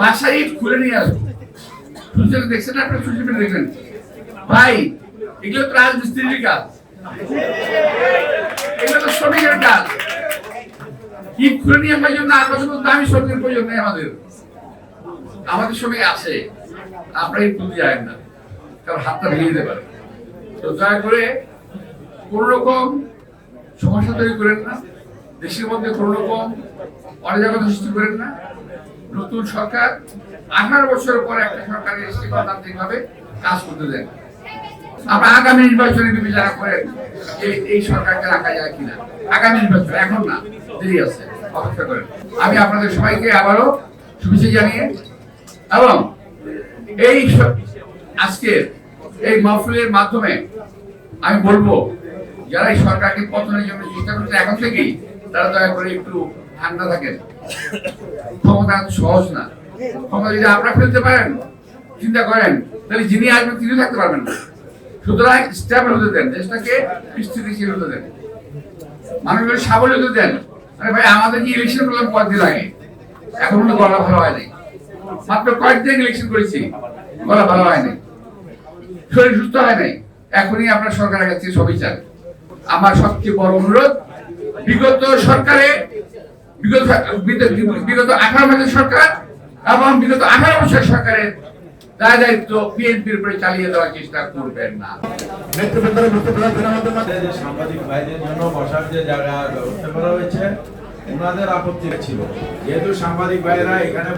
বাসায় খুলে নিয়ে আসবো। দেখছেন আপনার সোশ্যাল মিডিয়া দেখবেন ভাই, এগুলো তো রাজমিস্ত্রির কাজ, এগুলো তো শ্রমিকের কাজ। ঈদ খুলে নিয়ে আসার জন্য আর বছর দামি শ্রমিকের প্রয়োজন নেই। আমাদের শ্রমিক আছে, আপনারা ঈদ তুলতে যাবেন না, কারণ হাতটা ভেঙে দিতে পারে। তো দয়া করে কোন রকম সমস্যা তৈরি করেন না, দেশের মধ্যে কোন রকম অরাজকতা সৃষ্টি করেন না। নতুন সরকার 18 বছরের পর একটা সরকারের গণতান্ত্রিক ভাবে কাজ করতে দেন। আমরা আগামী নির্বাচনে বিবেচনা করেন যে এই সরকারকে রাখা যায় কিনা। আগামী নির্বাচন, এখন না, দেরি আছে, অপেক্ষা করেন। আমি আপনাদের সবাইকে আবারও শুভেচ্ছা জানিয়ে এবং এই আজকের এই মাহফিলের মাধ্যমে আমি বলবো, যারা এই সরকারকে পতনের জন্য চেষ্টা করছে এখন থেকেই, তারা দয়া করে একটু ঠান্ডা থাকেন। ক্ষমতা সহজ না। ক্ষমতা যদি আপনারা ফেলতে পারেন, চিন্তা করেন, তাহলে যিনি আসবেন তিনি থাকতে পারবেন না। সুতরাং স্টেবল হতে দেন, দেশটাকে স্থিতিশীল হতে দেন, মানুষের সাবল হতে দেন। আরে ভাই, আমাদের যে ইলেকশন করলাম কয়েকদিন আগে, এখন কিন্তু গলা ভালো হয় নাই। মাত্র কয়েকদিন ইলেকশন করেছি, গলা ভালো হয় নাই, শরীর সুস্থ হয় নাই। এখনই আপনার সরকারের কাছে সবই চান। আমার সবচেয়ে বড় অনুরোধ, বিগত সরকারে বিগত 18 মাসের সরকার এবং বিগত 18 বছর সরকারের দায়িত্ব বিএনপির উপরে চালিয়ে দেওয়ার চেষ্টা করবেন না। সাংবাদিক ভাইদের জন্য বসার যে জায়গা ব্যবস্থা করা হয়েছে, ওনাদের আপত্তি ছিল, যেহেতু সাংবাদিক ভাইরা এখানে